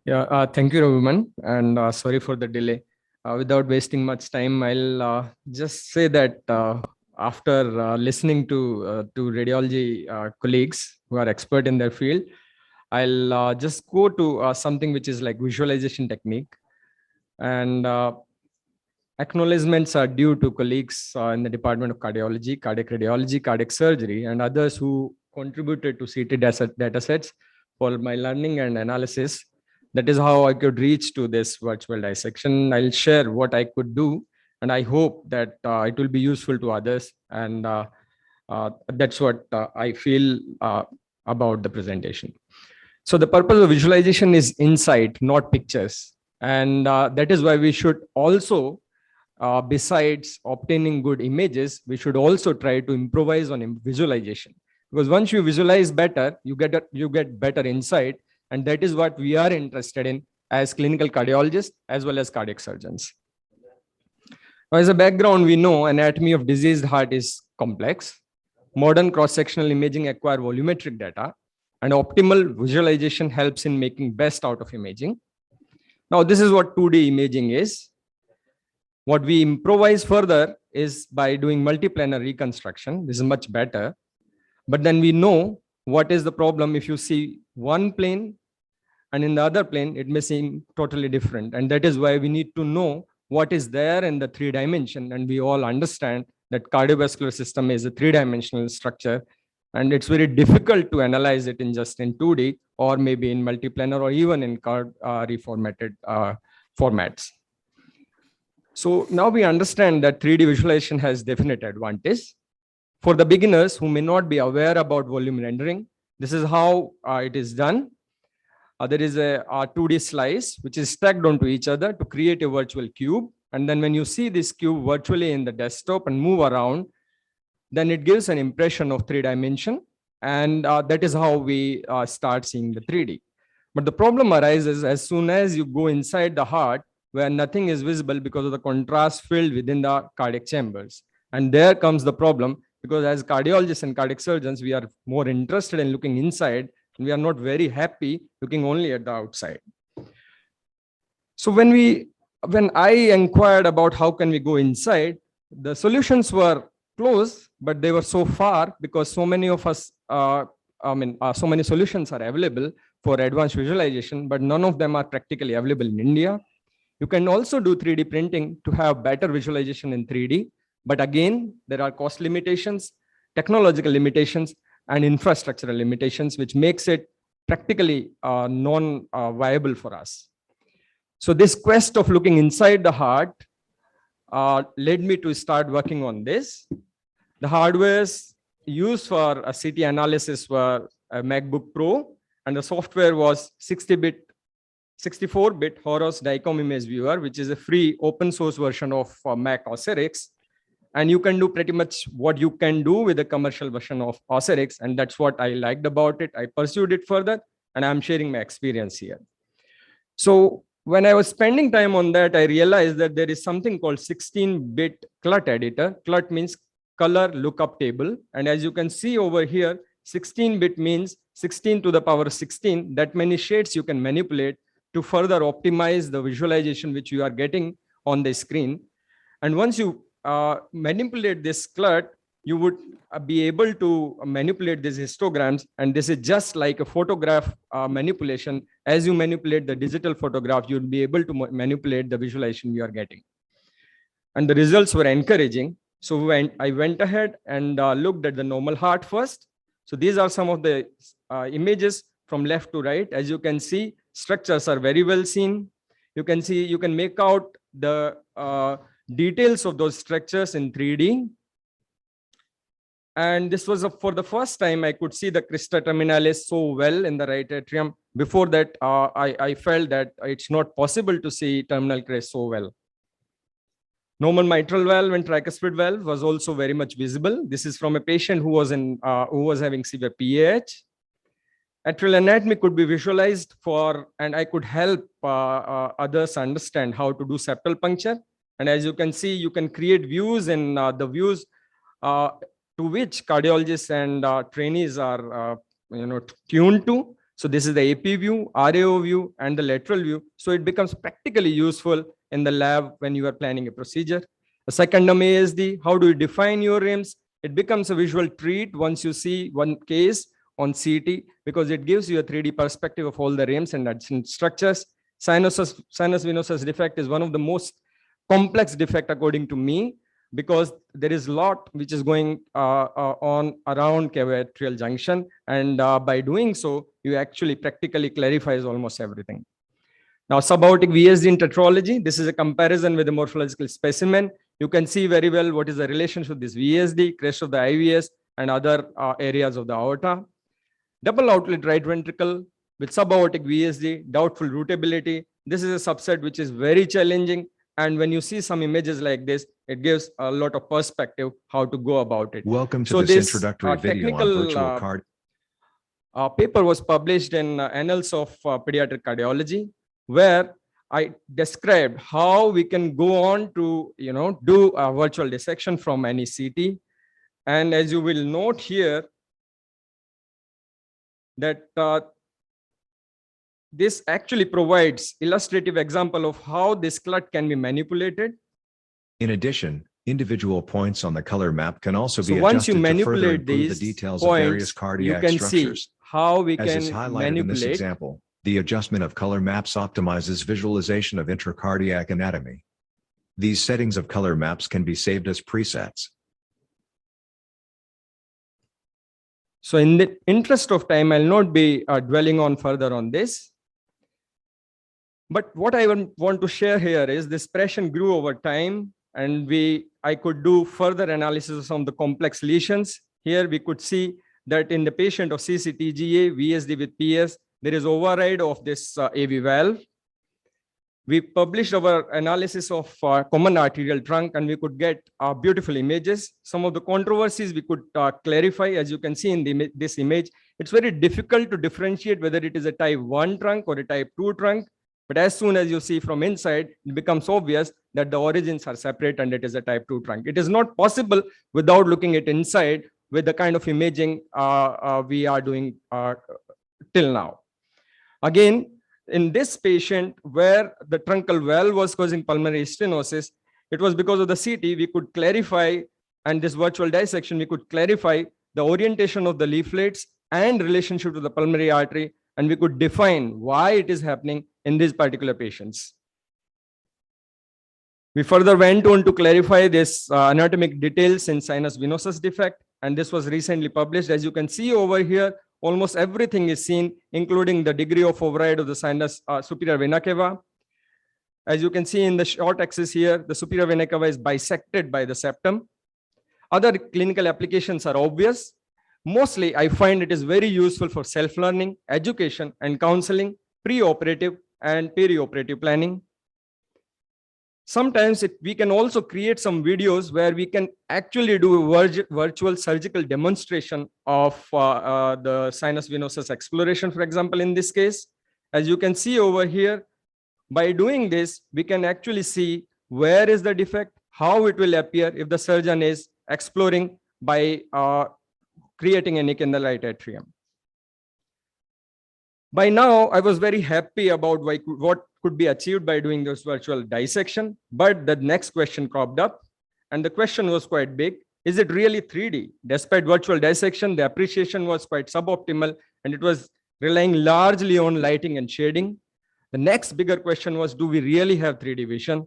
Yeah, thank you, Raviman, and sorry for the delay. Without wasting much time, I'll just say that after listening to radiology colleagues who are expert in their field, I'll just go to something which is like visualization technique. And acknowledgements are due to colleagues in the Department of Cardiology, Cardiac Radiology, Cardiac Surgery, and others who contributed to CT data sets for my learning and analysis. That is how I could reach to this virtual dissection. I'll share what I could do, and I hope that it will be useful to others. And that's what I feel about the presentation. So the purpose of visualization is insight, not pictures. And that is why we should also besides obtaining good images, we should also try to improvise on visualization. Because once you visualize better, you get better insight, and that is what we are interested in as clinical cardiologists as well as cardiac surgeons. Now, as a background, we know anatomy of diseased heart is complex. Modern cross-sectional imaging acquire volumetric data, and optimal visualization helps in making best out of imaging. Now, this is what 2D imaging is. What we improvise further is by doing multiplanar reconstruction. This is much better. But then we know what is the problem if you see one plane and in the other plane, it may seem totally different. And that is why we need to know what is there in the 3D. And we all understand that cardiovascular system is a 3D structure. And it's very difficult to analyze it in just in 2D or maybe in multiplanar or even in reformatted formats. So now we understand that 3D visualization has definite advantage. For the beginners who may not be aware about volume rendering, this is how it is done. There is a 2D slice which is stacked onto each other to create a virtual cube. And then when you see this cube virtually in the desktop and move around, then it gives an impression of 3D. And that is how we start seeing the 3D. But the problem arises as soon as you go inside the heart, where nothing is visible because of the contrast filled within the cardiac chambers. And there comes the problem, because as cardiologists and cardiac surgeons, we are more interested in looking inside, and we are not very happy looking only at the outside. So when I inquired about how can we go inside, the solutions were close, but they were so far because so many of us, so many solutions are available for advanced visualization, but none of them are practically available in India. You can also do 3D printing to have better visualization in 3D. But again, there are cost limitations, technological limitations, and infrastructural limitations, which makes it practically non-viable for us. So this quest of looking inside the heart led me to start working on this. The hardwares used for a CT analysis were a MacBook Pro, and the software was 64-bit Horus DICOM image viewer, which is a free open source version of Mac OS X. And you can do pretty much what you can do with the commercial version of OS X. And that's what I liked about it. I pursued it further, and I'm sharing my experience here. So when I was spending time on that, I realized that there is something called 16-bit CLUT editor. CLUT means color lookup table. And as you can see over here, 16-bit means 16 to the power 16. That many shades you can manipulate to further optimize the visualization which you are getting on the screen. And once you manipulate this CLUT, you would be able to manipulate these histograms. And this is just like a photograph manipulation. As you manipulate the digital photograph, you'll be able to manipulate the visualization you are getting. And the results were encouraging. So when I went ahead and looked at the normal heart first. So these are some of the images from left to right. As you can see, structures are very well seen. You can see, you can make out the details of those structures in 3D. And this was for the first time I could see the crista terminalis so well in the right atrium. Before that, I felt that it's not possible to see terminal crest so well. Normal mitral valve and tricuspid valve was also very much visible. This is from a patient who was having severe PAH. Atrial anatomy could be visualized and I could help others understand how to do septal puncture. And as you can see, you can create views, and the views to which cardiologists and trainees are tuned to. So this is the AP view, RAO view, and the lateral view. So it becomes practically useful in the lab when you are planning a procedure. The second term ASD, how do you define your rims? It becomes a visual treat once you see one case on CT because it gives you a 3D perspective of all the rims and adjacent structures. Sinus venosus defect is one of the most complex defect according to me, because there is a lot which is going on around cavatrial junction, and by doing so, you actually practically clarifies almost everything. Now, subaortic VSD in tetralogy, this is a comparison with the morphological specimen. You can see very well what is the relationship with this VSD, crest of the IVS, and other areas of the aorta. Double outlet right ventricle with subaortic VSD, doubtful rootability. This is a subset which is very challenging. And when you see some images like this, it gives a lot of perspective how to go about it. Welcome to this introductory video on virtual card. Paper was published in Annals of Pediatric Cardiology, where I described how we can go on to, do a virtual dissection from any CT. And as you will note here, that this actually provides illustrative example of how this clot can be manipulated. In addition, individual points on the color map can also be adjusted once you to further manipulate improve the these details points, of various cardiac you can structures. see how we As can is highlighted manipulate. in this example, the adjustment of color maps optimizes visualization of intracardiac anatomy. These settings of color maps can be saved as presets. So in the interest of time, I'll not be dwelling on further on this. But what I want to share here is this passion grew over time, and I could do further analysis of some of the complex lesions. Here we could see that in the patient of CCTGA, VSD with PS, there is override of this AV valve. We published our analysis of common arterial trunk, and we could get beautiful images. Some of the controversies we could clarify, as you can see in this image. It's very difficult to differentiate whether it is a type 1 trunk or a type 2 trunk. But as soon as you see from inside, it becomes obvious that the origins are separate and it is a type 2 trunk. It is not possible without looking at inside with the kind of imaging we are doing till now. Again, in this patient where the truncal valve was causing pulmonary stenosis, it was because of the CT we could clarify, and this virtual dissection, we could clarify the orientation of the leaflets and relationship to the pulmonary artery, and we could define why it is happening in these particular patients. We further went on to clarify this anatomic details in sinus venosus defect, and this was recently published. As you can see over here, almost everything is seen, including the degree of override of the sinus superior vena cava. As you can see in the short axis here, the superior vena cava is bisected by the septum. Other clinical applications are obvious. Mostly, I find it is very useful for self-learning, education, and counseling, pre-operative and perioperative planning. Sometimes we can also create some videos where we can actually do a virtual surgical demonstration of the sinus venosus exploration, for example, in this case. As you can see over here, by doing this, we can actually see where is the defect, how it will appear if the surgeon is exploring by creating a nick in the right atrium. By now, I was very happy about what could be achieved by doing this virtual dissection, but the next question cropped up, and the question was quite big. Is it really 3D? Despite virtual dissection, the appreciation was quite suboptimal, and it was relying largely on lighting and shading. The next bigger question was, do we really have 3D vision?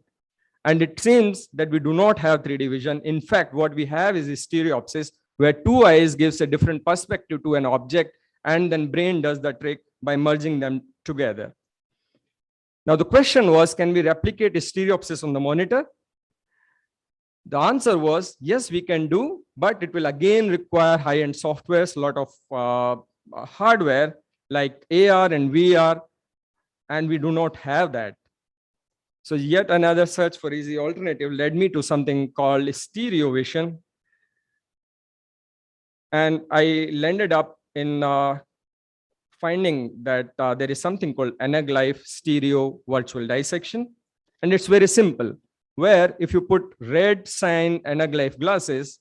And it seems that we do not have 3D vision. In fact, what we have is a stereopsis, where two eyes gives a different perspective to an object, and then brain does the trick by merging them together. Now, the question was, can we replicate a stereopsis on the monitor? The answer was, yes, we can do, but it will again require high-end softwares, a lot of hardware like AR and VR, and we do not have that. So yet another search for easy alternative led me to something called stereo vision. And I landed up in finding that there is something called Anaglife stereo virtual dissection. And it's very simple, where if you put red sign Anaglife glasses,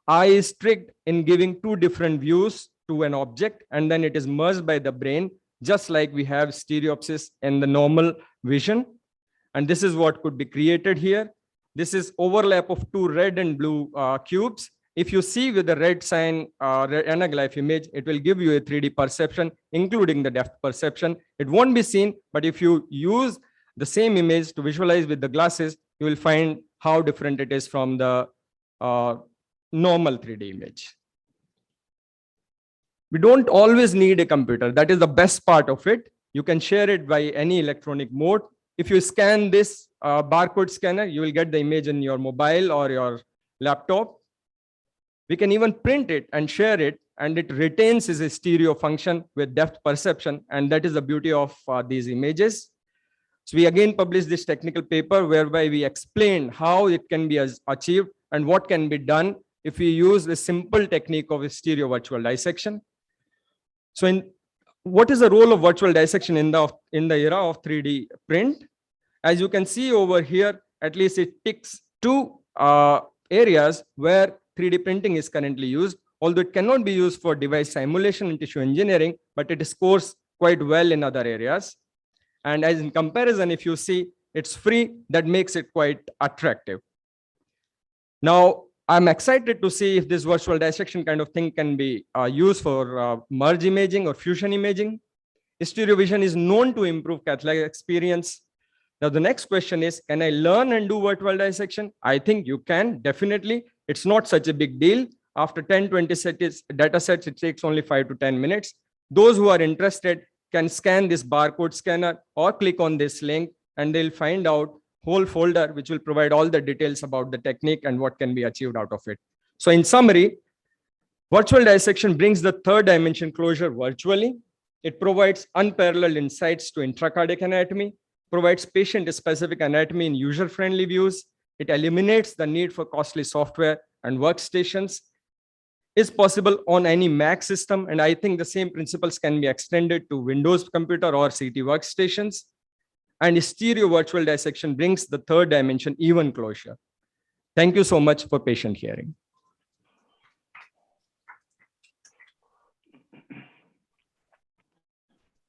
eye is tricked in giving two different views to an object, and then it is merged by the brain just like we have stereopsis in the normal vision. And this is what could be created here. This is overlap of two red and blue cubes. If you see with the red sign anaglyph image, it will give you a 3D perception, including the depth perception. It won't be seen, but if you use the same image to visualize with the glasses, you will find how different it is from the normal 3D image. We don't always need a computer. That is the best part of it. You can share it by any electronic mode. If you scan this barcode scanner, you will get the image in your mobile or your laptop. We can even print it and share it, and it retains as a stereo function with depth perception. And that is the beauty of these images. So we again published this technical paper whereby we explained how it can be achieved and what can be done if we use the simple technique of a stereo virtual dissection. So what is the role of virtual dissection in the era of 3D print? As you can see over here, at least it ticks two areas where 3D printing is currently used, although it cannot be used for device simulation and tissue engineering, but it scores quite well in other areas. And as in comparison, if you see, it's free, that makes it quite attractive. Now, I'm excited to see if this virtual dissection kind of thing can be used for merge imaging or fusion imaging. Stereo vision is known to improve catholic experience. Now, the next question is, can I learn and do virtual dissection? I think you can, definitely. It's not such a big deal. After 10-20 data sets, it takes only 5 to 10 minutes. Those who are interested can scan this barcode scanner or click on this link, and they'll find out whole folder which will provide all the details about the technique and what can be achieved out of it. So in summary, virtual dissection brings the third dimension closure virtually. It provides unparalleled insights to intracardiac anatomy, provides patient-specific anatomy in user-friendly views. It eliminates the need for costly software and workstations. Is possible on any Mac system, and I think the same principles can be extended to Windows computer or CT workstations. And stereo virtual dissection brings the third dimension even closer. Thank you so much for patient hearing.